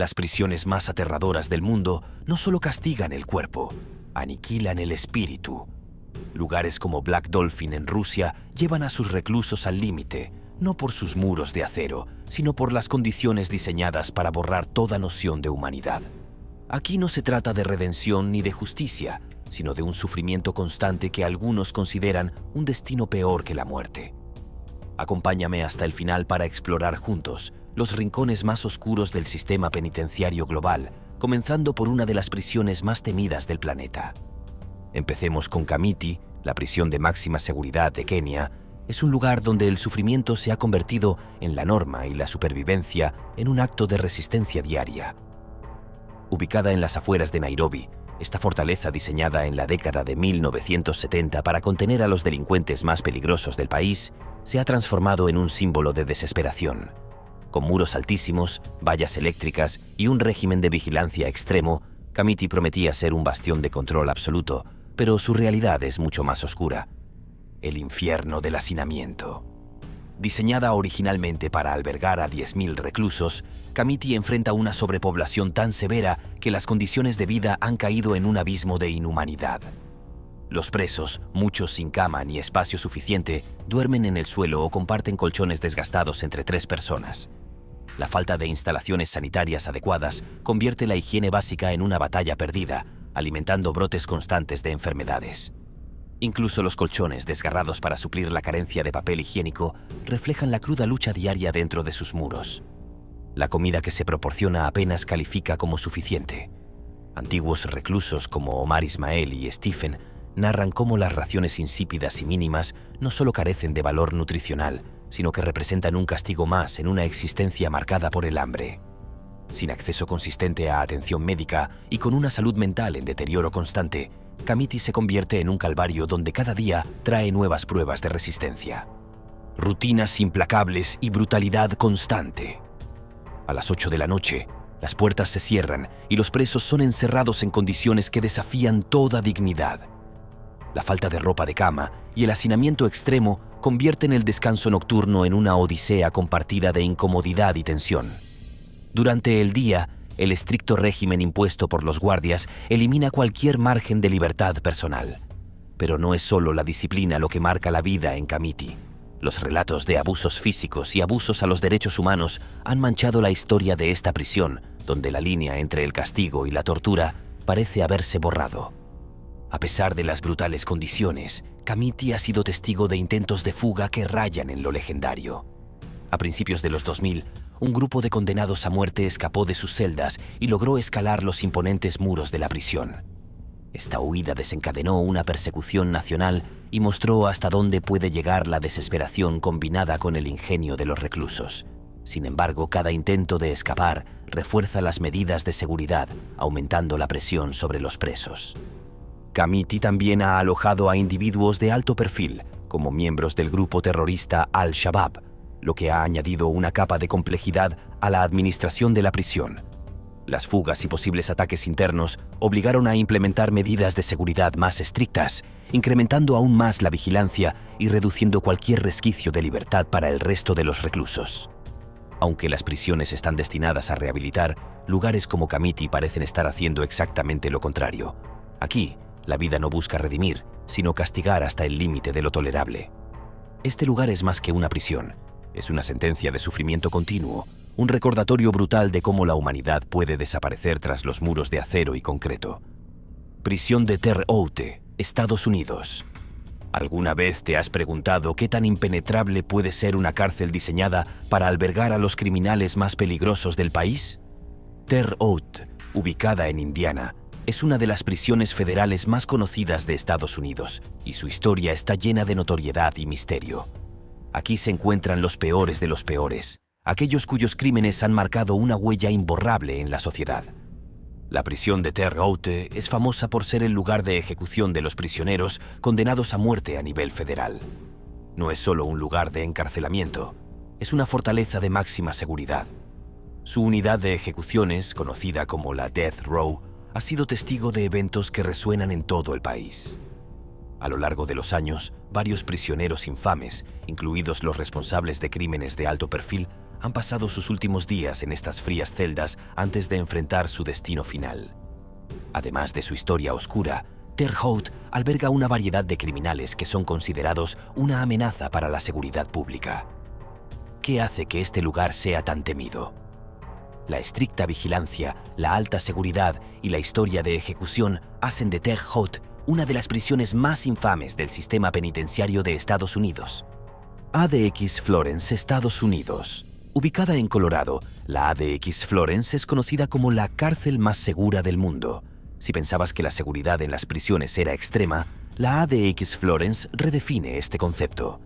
Las prisiones más aterradoras del mundo no solo castigan el cuerpo, aniquilan el espíritu. Lugares como Black Dolphin en Rusia llevan a sus reclusos al límite, no por sus muros de acero, sino por las condiciones diseñadas para borrar toda noción de humanidad. Aquí no se trata de redención ni de justicia, sino de un sufrimiento constante que algunos consideran un destino peor que la muerte. Acompáñame hasta el final para explorar juntos los rincones más oscuros del sistema penitenciario global, comenzando por una de las prisiones más temidas del planeta. Empecemos con Kamiti, la prisión de máxima seguridad de Kenia. Es un lugar donde el sufrimiento se ha convertido en la norma y la supervivencia en un acto de resistencia diaria. Ubicada en las afueras de Nairobi, esta fortaleza diseñada en la década de 1970 para contener a los delincuentes más peligrosos del país, se ha transformado en un símbolo de desesperación. Con muros altísimos, vallas eléctricas y un régimen de vigilancia extremo, Kamiti prometía ser un bastión de control absoluto, pero su realidad es mucho más oscura. El infierno del hacinamiento. Diseñada originalmente para albergar a 10.000 reclusos, Kamiti enfrenta una sobrepoblación tan severa que las condiciones de vida han caído en un abismo de inhumanidad. Los presos, muchos sin cama ni espacio suficiente, duermen en el suelo o comparten colchones desgastados entre 3 personas. La falta de instalaciones sanitarias adecuadas convierte la higiene básica en una batalla perdida, alimentando brotes constantes de enfermedades. Incluso los colchones desgarrados para suplir la carencia de papel higiénico reflejan la cruda lucha diaria dentro de sus muros. La comida que se proporciona apenas califica como suficiente. Antiguos reclusos como Omar Ismael y Stephen narran cómo las raciones insípidas y mínimas no solo carecen de valor nutricional, sino que representan un castigo más en una existencia marcada por el hambre. Sin acceso consistente a atención médica y con una salud mental en deterioro constante, Kamiti se convierte en un calvario donde cada día trae nuevas pruebas de resistencia. Rutinas implacables y brutalidad constante. A las 8 de la noche, las puertas se cierran y los presos son encerrados en condiciones que desafían toda dignidad. La falta de ropa de cama y el hacinamiento extremo convierten el descanso nocturno en una odisea compartida de incomodidad y tensión. Durante el día, el estricto régimen impuesto por los guardias elimina cualquier margen de libertad personal. Pero no es solo la disciplina lo que marca la vida en Kamiti. Los relatos de abusos físicos y abusos a los derechos humanos han manchado la historia de esta prisión, donde la línea entre el castigo y la tortura parece haberse borrado. A pesar de las brutales condiciones, Kamiti ha sido testigo de intentos de fuga que rayan en lo legendario. A principios de los 2000, un grupo de condenados a muerte escapó de sus celdas y logró escalar los imponentes muros de la prisión. Esta huida desencadenó una persecución nacional y mostró hasta dónde puede llegar la desesperación combinada con el ingenio de los reclusos. Sin embargo, cada intento de escapar refuerza las medidas de seguridad, aumentando la presión sobre los presos. Kamiti también ha alojado a individuos de alto perfil, como miembros del grupo terrorista Al-Shabaab, lo que ha añadido una capa de complejidad a la administración de la prisión. Las fugas y posibles ataques internos obligaron a implementar medidas de seguridad más estrictas, incrementando aún más la vigilancia y reduciendo cualquier resquicio de libertad para el resto de los reclusos. Aunque las prisiones están destinadas a rehabilitar, lugares como Kamiti parecen estar haciendo exactamente lo contrario. Aquí, la vida no busca redimir, sino castigar hasta el límite de lo tolerable. Este lugar es más que una prisión. Es una sentencia de sufrimiento continuo, un recordatorio brutal de cómo la humanidad puede desaparecer tras los muros de acero y concreto. Prisión de Terre Haute, Estados Unidos. ¿Alguna vez te has preguntado qué tan impenetrable puede ser una cárcel diseñada para albergar a los criminales más peligrosos del país? Terre Haute, ubicada en Indiana, es una de las prisiones federales más conocidas de Estados Unidos y su historia está llena de notoriedad y misterio. Aquí se encuentran los peores de los peores, aquellos cuyos crímenes han marcado una huella imborrable en la sociedad. La prisión de Terre Haute es famosa por ser el lugar de ejecución de los prisioneros condenados a muerte a nivel federal. No es solo un lugar de encarcelamiento, es una fortaleza de máxima seguridad. Su unidad de ejecuciones, conocida como la Death Row, ha sido testigo de eventos que resuenan en todo el país. A lo largo de los años, varios prisioneros infames, incluidos los responsables de crímenes de alto perfil, han pasado sus últimos días en estas frías celdas antes de enfrentar su destino final. Además de su historia oscura, Terre Haute alberga una variedad de criminales que son considerados una amenaza para la seguridad pública. ¿Qué hace que este lugar sea tan temido? La estricta vigilancia, la alta seguridad y la historia de ejecución hacen de Terre Haute una de las prisiones más infames del sistema penitenciario de Estados Unidos. ADX Florence, Estados Unidos. Ubicada en Colorado, la ADX Florence es conocida como la cárcel más segura del mundo. Si pensabas que la seguridad en las prisiones era extrema, la ADX Florence redefine este concepto.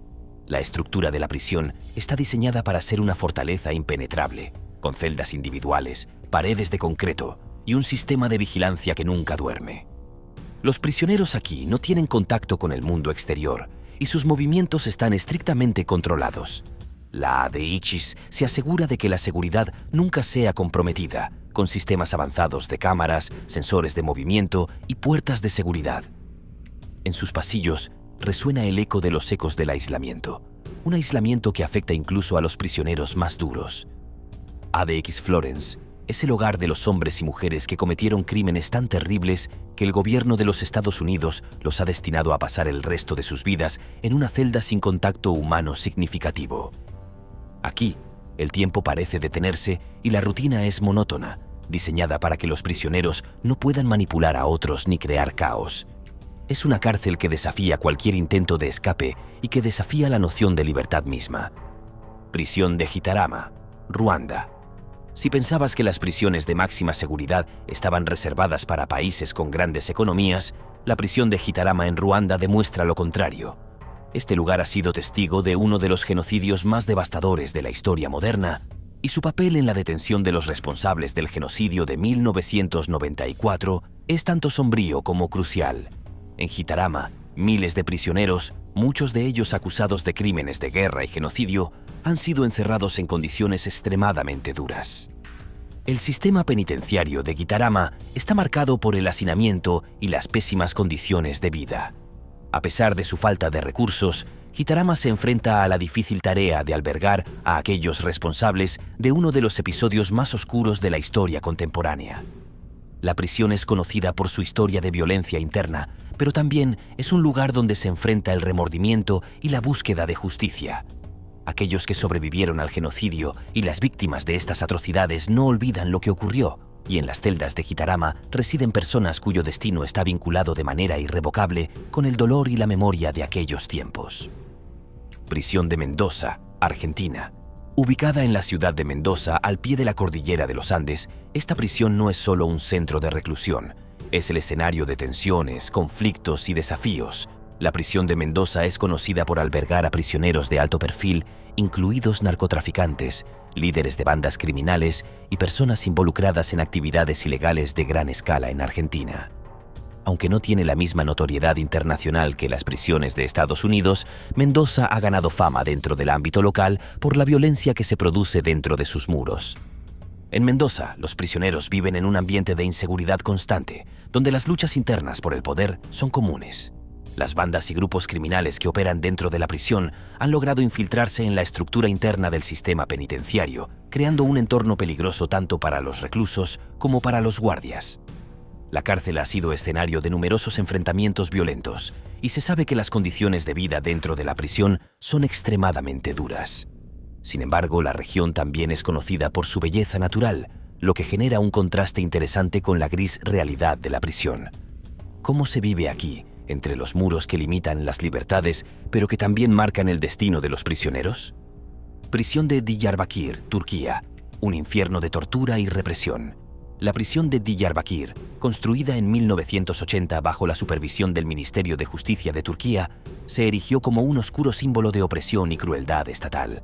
La estructura de la prisión está diseñada para ser una fortaleza impenetrable, con celdas individuales, paredes de concreto y un sistema de vigilancia que nunca duerme. Los prisioneros aquí no tienen contacto con el mundo exterior y sus movimientos están estrictamente controlados. La ADX se asegura de que la seguridad nunca sea comprometida, con sistemas avanzados de cámaras, sensores de movimiento y puertas de seguridad. En sus pasillos resuena el eco de los ecos del aislamiento, un aislamiento que afecta incluso a los prisioneros más duros. ADX Florence es el hogar de los hombres y mujeres que cometieron crímenes tan terribles que el gobierno de los Estados Unidos los ha destinado a pasar el resto de sus vidas en una celda sin contacto humano significativo. Aquí, el tiempo parece detenerse y la rutina es monótona, diseñada para que los prisioneros no puedan manipular a otros ni crear caos. Es una cárcel que desafía cualquier intento de escape y que desafía la noción de libertad misma. Prisión de Gitarama, Ruanda. Si pensabas que las prisiones de máxima seguridad estaban reservadas para países con grandes economías, la prisión de Gitarama en Ruanda demuestra lo contrario. Este lugar ha sido testigo de uno de los genocidios más devastadores de la historia moderna, y su papel en la detención de los responsables del genocidio de 1994 es tanto sombrío como crucial. En Gitarama, miles de prisioneros, muchos de ellos acusados de crímenes de guerra y genocidio, han sido encerrados en condiciones extremadamente duras. El sistema penitenciario de Gitarama está marcado por el hacinamiento y las pésimas condiciones de vida. A pesar de su falta de recursos, Gitarama se enfrenta a la difícil tarea de albergar a aquellos responsables de uno de los episodios más oscuros de la historia contemporánea. La prisión es conocida por su historia de violencia interna, pero también es un lugar donde se enfrenta el remordimiento y la búsqueda de justicia. Aquellos que sobrevivieron al genocidio y las víctimas de estas atrocidades no olvidan lo que ocurrió, y en las celdas de Gitarama residen personas cuyo destino está vinculado de manera irrevocable con el dolor y la memoria de aquellos tiempos. Prisión de Mendoza, Argentina. Ubicada en la ciudad de Mendoza, al pie de la cordillera de los Andes, esta prisión no es solo un centro de reclusión, es el escenario de tensiones, conflictos y desafíos. La prisión de Mendoza es conocida por albergar a prisioneros de alto perfil, incluidos narcotraficantes, líderes de bandas criminales y personas involucradas en actividades ilegales de gran escala en Argentina. Aunque no tiene la misma notoriedad internacional que las prisiones de Estados Unidos, Mendoza ha ganado fama dentro del ámbito local por la violencia que se produce dentro de sus muros. En Mendoza, los prisioneros viven en un ambiente de inseguridad constante, donde las luchas internas por el poder son comunes. Las bandas y grupos criminales que operan dentro de la prisión han logrado infiltrarse en la estructura interna del sistema penitenciario, creando un entorno peligroso tanto para los reclusos como para los guardias. La cárcel ha sido escenario de numerosos enfrentamientos violentos, y se sabe que las condiciones de vida dentro de la prisión son extremadamente duras. Sin embargo, la región también es conocida por su belleza natural, lo que genera un contraste interesante con la gris realidad de la prisión. ¿Cómo se vive aquí, entre los muros que limitan las libertades, pero que también marcan el destino de los prisioneros? Prisión de Diyarbakir, Turquía, un infierno de tortura y represión. La prisión de Diyarbakir, construida en 1980 bajo la supervisión del Ministerio de Justicia de Turquía, se erigió como un oscuro símbolo de opresión y crueldad estatal.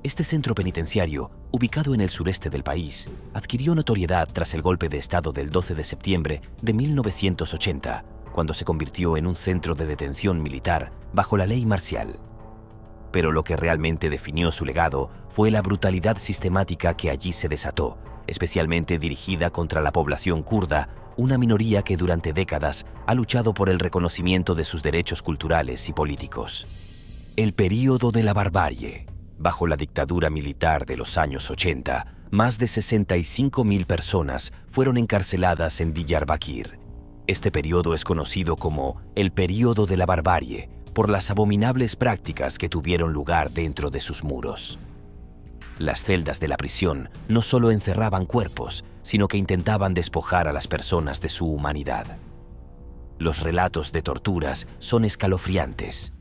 Este centro penitenciario, ubicado en el sureste del país, adquirió notoriedad tras el golpe de Estado del 12 de septiembre de 1980, cuando se convirtió en un centro de detención militar bajo la ley marcial. Pero lo que realmente definió su legado fue la brutalidad sistemática que allí se desató, especialmente dirigida contra la población kurda, una minoría que durante décadas ha luchado por el reconocimiento de sus derechos culturales y políticos. El período de la barbarie. Bajo la dictadura militar de los años 80, más de 65.000 personas fueron encarceladas en Diyarbakir. Este periodo es conocido como el período de la barbarie por las abominables prácticas que tuvieron lugar dentro de sus muros. Las celdas de la prisión no solo encerraban cuerpos, sino que intentaban despojar a las personas de su humanidad. Los relatos de torturas son escalofriantes.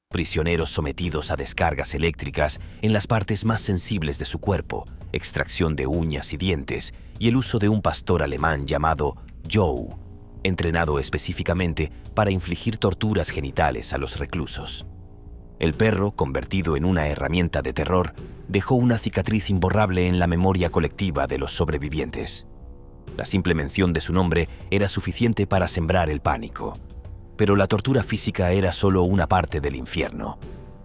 Prisioneros sometidos a descargas eléctricas en las partes más sensibles de su cuerpo, extracción de uñas y dientes y el uso de un pastor alemán llamado Joe, entrenado específicamente para infligir torturas genitales a los reclusos. El perro, convertido en una herramienta de terror, dejó una cicatriz imborrable en la memoria colectiva de los sobrevivientes. La simple mención de su nombre era suficiente para sembrar el pánico. Pero la tortura física era solo una parte del infierno.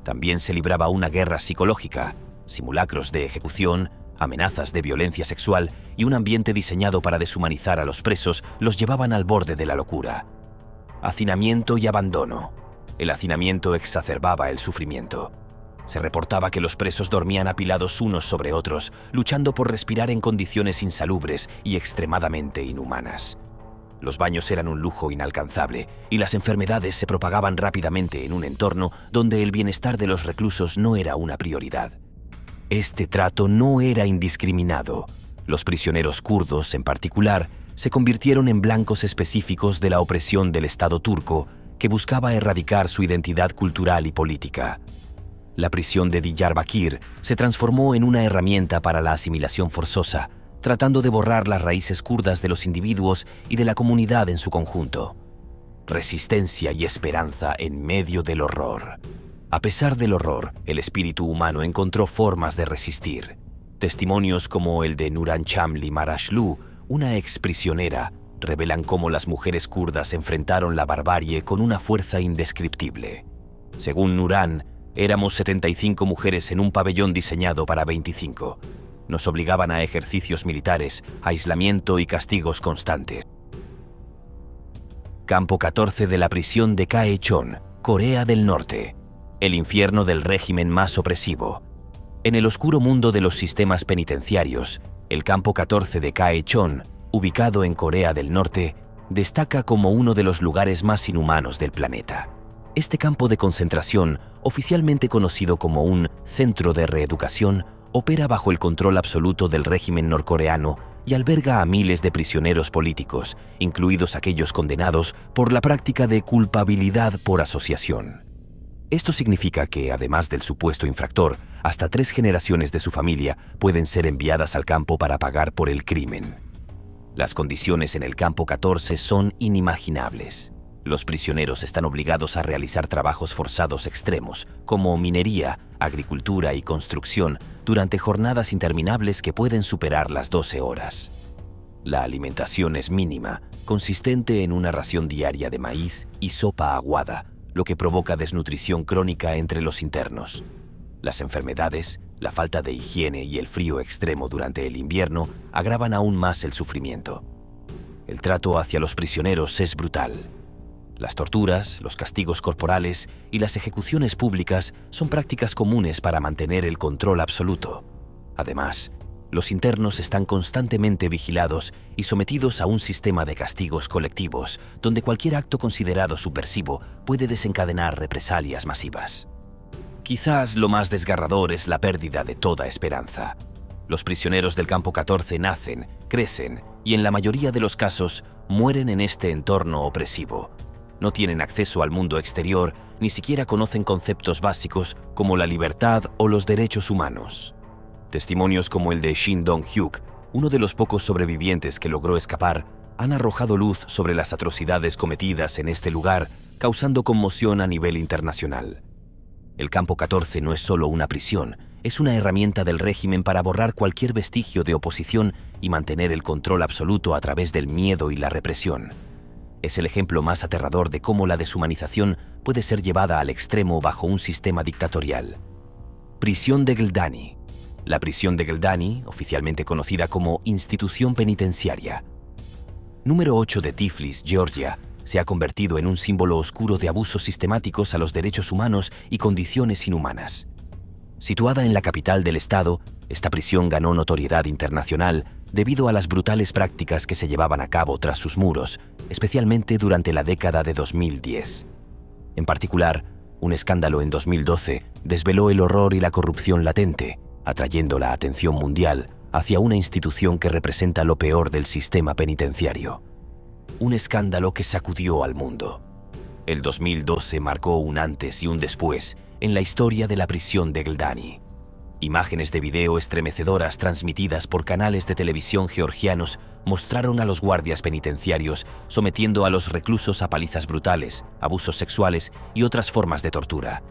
También se libraba una guerra psicológica, simulacros de ejecución, amenazas de violencia sexual y un ambiente diseñado para deshumanizar a los presos los llevaban al borde de la locura. Hacinamiento y abandono. El hacinamiento exacerbaba el sufrimiento. Se reportaba que los presos dormían apilados unos sobre otros, luchando por respirar en condiciones insalubres y extremadamente inhumanas. Los baños eran un lujo inalcanzable y las enfermedades se propagaban rápidamente en un entorno donde el bienestar de los reclusos no era una prioridad. Este trato no era indiscriminado. Los prisioneros kurdos, en particular, se convirtieron en blancos específicos de la opresión del Estado turco, que buscaba erradicar su identidad cultural y política. La prisión de Diyarbakir se transformó en una herramienta para la asimilación forzosa, tratando de borrar las raíces kurdas de los individuos y de la comunidad en su conjunto. Resistencia y esperanza en medio del horror. A pesar del horror, el espíritu humano encontró formas de resistir. Testimonios como el de Nuran Chamli Marashlu, una exprisionera, revelan cómo las mujeres kurdas enfrentaron la barbarie con una fuerza indescriptible. Según Nuran, éramos 75 mujeres en un pabellón diseñado para 25. Nos obligaban a ejercicios militares, aislamiento y castigos constantes. Campo 14 de la prisión de Kaechon, Corea del Norte. El infierno del régimen más opresivo. En el oscuro mundo de los sistemas penitenciarios, el Campo 14 de Kaechon, ubicado en Corea del Norte, destaca como uno de los lugares más inhumanos del planeta. Este campo de concentración, oficialmente conocido como un centro de reeducación, opera bajo el control absoluto del régimen norcoreano y alberga a miles de prisioneros políticos, incluidos aquellos condenados por la práctica de culpabilidad por asociación. Esto significa que, además del supuesto infractor, hasta 3 generaciones de su familia pueden ser enviadas al campo para pagar por el crimen. Las condiciones en el Campo 14 son inimaginables. Los prisioneros están obligados a realizar trabajos forzados extremos, como minería, agricultura y construcción, durante jornadas interminables que pueden superar las 12 horas. La alimentación es mínima, consistente en una ración diaria de maíz y sopa aguada, lo que provoca desnutrición crónica entre los internos. Las enfermedades, la falta de higiene y el frío extremo durante el invierno agravan aún más el sufrimiento. El trato hacia los prisioneros es brutal. Las torturas, los castigos corporales y las ejecuciones públicas son prácticas comunes para mantener el control absoluto. Además, los internos están constantemente vigilados y sometidos a un sistema de castigos colectivos, donde cualquier acto considerado subversivo puede desencadenar represalias masivas. Quizás lo más desgarrador es la pérdida de toda esperanza. Los prisioneros del Campo 14 nacen, crecen y en la mayoría de los casos mueren en este entorno opresivo. No tienen acceso al mundo exterior, ni siquiera conocen conceptos básicos como la libertad o los derechos humanos. Testimonios como el de Shin Dong-hyuk, uno de los pocos sobrevivientes que logró escapar, han arrojado luz sobre las atrocidades cometidas en este lugar, causando conmoción a nivel internacional. El Campo 14 no es solo una prisión, es una herramienta del régimen para borrar cualquier vestigio de oposición y mantener el control absoluto a través del miedo y la represión. Es el ejemplo más aterrador de cómo la deshumanización puede ser llevada al extremo bajo un sistema dictatorial. Prisión de Gldani. La prisión de Gldani, oficialmente conocida como Institución Penitenciaria. Número 8 de Tiflis, Georgia, se ha convertido en un símbolo oscuro de abusos sistemáticos a los derechos humanos y condiciones inhumanas. Situada en la capital del estado, esta prisión ganó notoriedad internacional debido a las brutales prácticas que se llevaban a cabo tras sus muros, especialmente durante la década de 2010. En particular, un escándalo en 2012 desveló el horror y la corrupción latente, atrayendo la atención mundial hacia una institución que representa lo peor del sistema penitenciario. Un escándalo que sacudió al mundo. El 2012 marcó un antes y un después en la historia de la prisión de Gldani. Imágenes de video estremecedoras transmitidas por canales de televisión georgianos mostraron a los guardias penitenciarios sometiendo a los reclusos a palizas brutales, abusos sexuales y otras formas de tortura.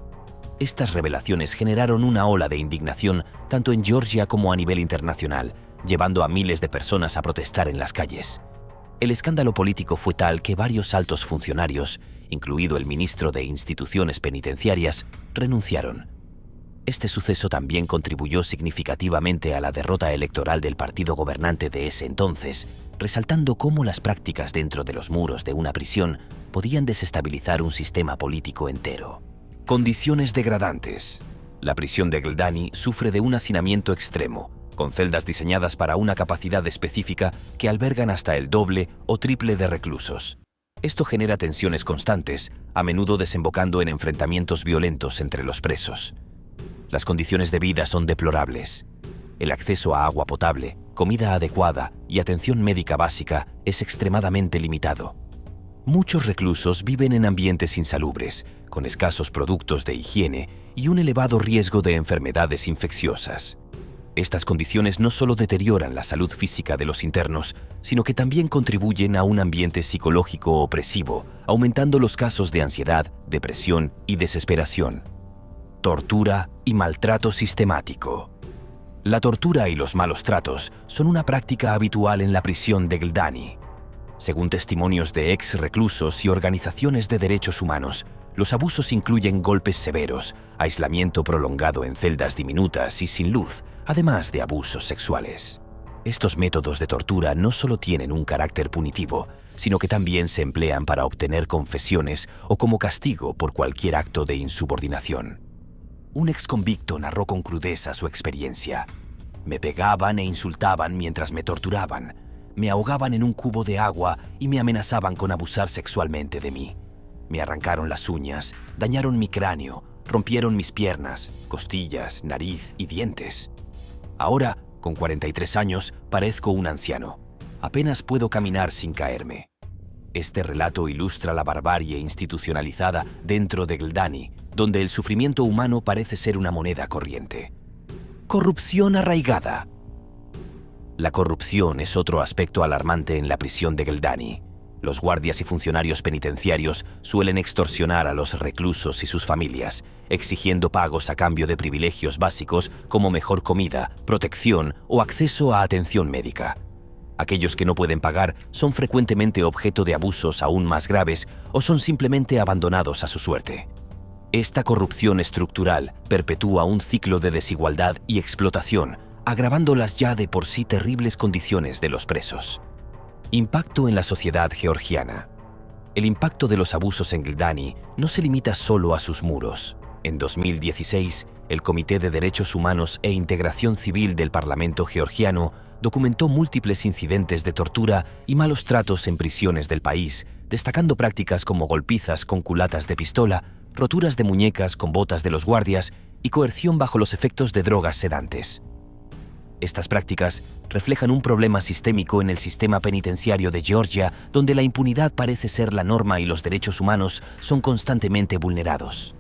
Estas revelaciones generaron una ola de indignación tanto en Georgia como a nivel internacional, llevando a miles de personas a protestar en las calles. El escándalo político fue tal que varios altos funcionarios, incluido el ministro de Instituciones Penitenciarias, renunciaron. Este suceso también contribuyó significativamente a la derrota electoral del partido gobernante de ese entonces, resaltando cómo las prácticas dentro de los muros de una prisión podían desestabilizar un sistema político entero. Condiciones degradantes. La prisión de Gldani sufre de un hacinamiento extremo, con celdas diseñadas para una capacidad específica que albergan hasta el doble o triple de reclusos. Esto genera tensiones constantes, a menudo desembocando en enfrentamientos violentos entre los presos. Las condiciones de vida son deplorables. El acceso a agua potable, comida adecuada y atención médica básica es extremadamente limitado. Muchos reclusos viven en ambientes insalubres, con escasos productos de higiene y un elevado riesgo de enfermedades infecciosas. Estas condiciones no solo deterioran la salud física de los internos, sino que también contribuyen a un ambiente psicológico opresivo, aumentando los casos de ansiedad, depresión y desesperación. Tortura y maltrato sistemático. La tortura y los malos tratos son una práctica habitual en la prisión de Gldani. Según testimonios de ex reclusos y organizaciones de derechos humanos, los abusos incluyen golpes severos, aislamiento prolongado en celdas diminutas y sin luz, además de abusos sexuales. Estos métodos de tortura no solo tienen un carácter punitivo, sino que también se emplean para obtener confesiones o como castigo por cualquier acto de insubordinación. Un exconvicto narró con crudeza su experiencia. Me pegaban e insultaban mientras me torturaban. Me ahogaban en un cubo de agua y me amenazaban con abusar sexualmente de mí. Me arrancaron las uñas, dañaron mi cráneo, rompieron mis piernas, costillas, nariz y dientes. Ahora, con 43 años, parezco un anciano. Apenas puedo caminar sin caerme. Este relato ilustra la barbarie institucionalizada dentro de Gldani, donde el sufrimiento humano parece ser una moneda corriente. Corrupción arraigada. La corrupción es otro aspecto alarmante en la prisión de Gldani. Los guardias y funcionarios penitenciarios suelen extorsionar a los reclusos y sus familias, exigiendo pagos a cambio de privilegios básicos como mejor comida, protección o acceso a atención médica. Aquellos que no pueden pagar son frecuentemente objeto de abusos aún más graves o son simplemente abandonados a su suerte. Esta corrupción estructural perpetúa un ciclo de desigualdad y explotación, agravando las ya de por sí terribles condiciones de los presos. Impacto en la sociedad georgiana. El impacto de los abusos en Gldani no se limita solo a sus muros. En 2016, el Comité de Derechos Humanos e Integración Civil del Parlamento georgiano documentó múltiples incidentes de tortura y malos tratos en prisiones del país, destacando prácticas como golpizas con culatas de pistola, roturas de muñecas con botas de los guardias y coerción bajo los efectos de drogas sedantes. Estas prácticas reflejan un problema sistémico en el sistema penitenciario de Georgia, donde la impunidad parece ser la norma y los derechos humanos son constantemente vulnerados.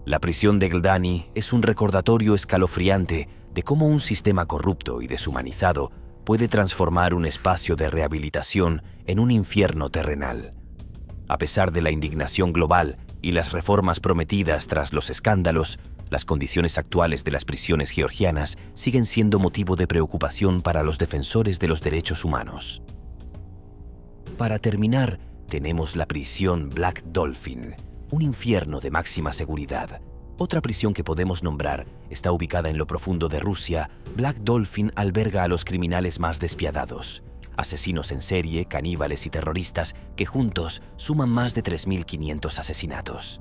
La prisión de Gldani es un recordatorio escalofriante de cómo un sistema corrupto y deshumanizado puede transformar un espacio de rehabilitación en un infierno terrenal. A pesar de la indignación global y las reformas prometidas tras los escándalos, las condiciones actuales de las prisiones georgianas siguen siendo motivo de preocupación para los defensores de los derechos humanos. Para terminar, tenemos la prisión Black Dolphin, un infierno de máxima seguridad. Otra prisión que podemos nombrar está ubicada en lo profundo de Rusia. Black Dolphin alberga a los criminales más despiadados, asesinos en serie, caníbales y terroristas que juntos suman más de 3.500 asesinatos.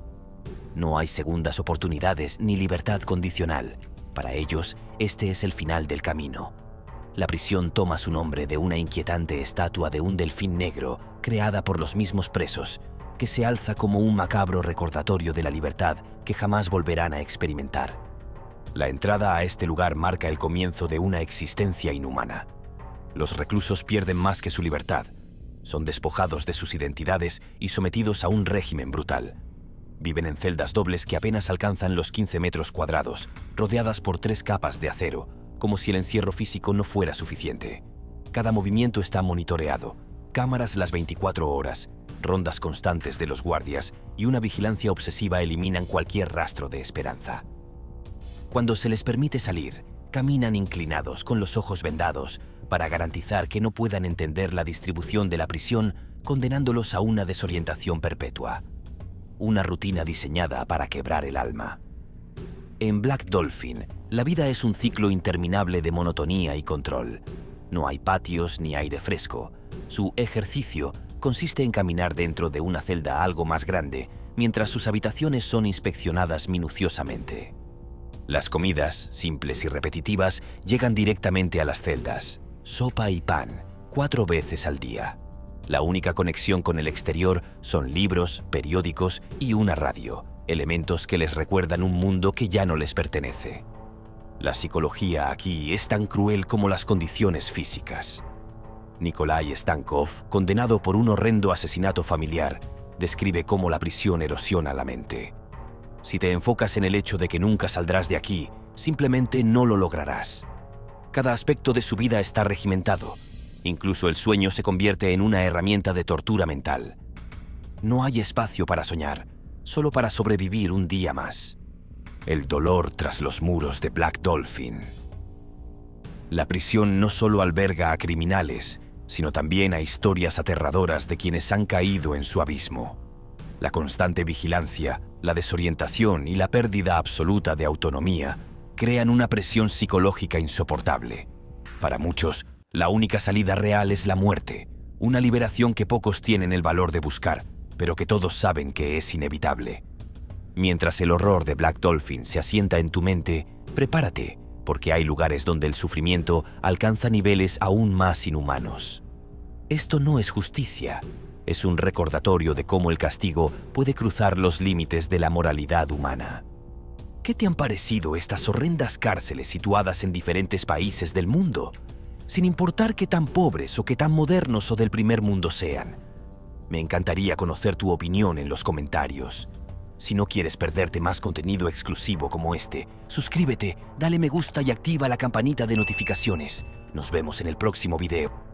No hay segundas oportunidades ni libertad condicional. Para ellos, este es el final del camino. La prisión toma su nombre de una inquietante estatua de un delfín negro creada por los mismos presos, que se alza como un macabro recordatorio de la libertad que jamás volverán a experimentar. La entrada a este lugar marca el comienzo de una existencia inhumana. Los reclusos pierden más que su libertad. Son despojados de sus identidades y sometidos a un régimen brutal. Viven en celdas dobles que apenas alcanzan los 15 metros cuadrados, rodeadas por 3 capas de acero, como si el encierro físico no fuera suficiente. Cada movimiento está monitoreado, cámaras las 24 horas, rondas constantes de los guardias y una vigilancia obsesiva eliminan cualquier rastro de esperanza. Cuando se les permite salir, caminan inclinados con los ojos vendados para garantizar que no puedan entender la distribución de la prisión, condenándolos a una desorientación perpetua. Una rutina diseñada para quebrar el alma. En Black Dolphin, la vida es un ciclo interminable de monotonía y control. No hay patios ni aire fresco. Su ejercicio consiste en caminar dentro de una celda algo más grande, mientras sus habitaciones son inspeccionadas minuciosamente. Las comidas, simples y repetitivas, llegan directamente a las celdas. Sopa y pan, 4 veces al día. La única conexión con el exterior son libros, periódicos y una radio, elementos que les recuerdan un mundo que ya no les pertenece. La psicología aquí es tan cruel como las condiciones físicas. Nikolai Stankov, condenado por un horrendo asesinato familiar, describe cómo la prisión erosiona la mente. Si te enfocas en el hecho de que nunca saldrás de aquí, simplemente no lo lograrás. Cada aspecto de su vida está regimentado. Incluso el sueño se convierte en una herramienta de tortura mental. No hay espacio para soñar, solo para sobrevivir un día más. El dolor tras los muros de Black Dolphin. La prisión no solo alberga a criminales, sino también a historias aterradoras de quienes han caído en su abismo. La constante vigilancia, la desorientación y la pérdida absoluta de autonomía crean una presión psicológica insoportable. Para muchos, la única salida real es la muerte, una liberación que pocos tienen el valor de buscar, pero que todos saben que es inevitable. Mientras el horror de Black Dolphin se asienta en tu mente, prepárate, porque hay lugares donde el sufrimiento alcanza niveles aún más inhumanos. Esto no es justicia, es un recordatorio de cómo el castigo puede cruzar los límites de la moralidad humana. ¿Qué te han parecido estas horrendas cárceles situadas en diferentes países del mundo? Sin importar qué tan pobres o qué tan modernos o del primer mundo sean. Me encantaría conocer tu opinión en los comentarios. Si no quieres perderte más contenido exclusivo como este, suscríbete, dale me gusta y activa la campanita de notificaciones. Nos vemos en el próximo video.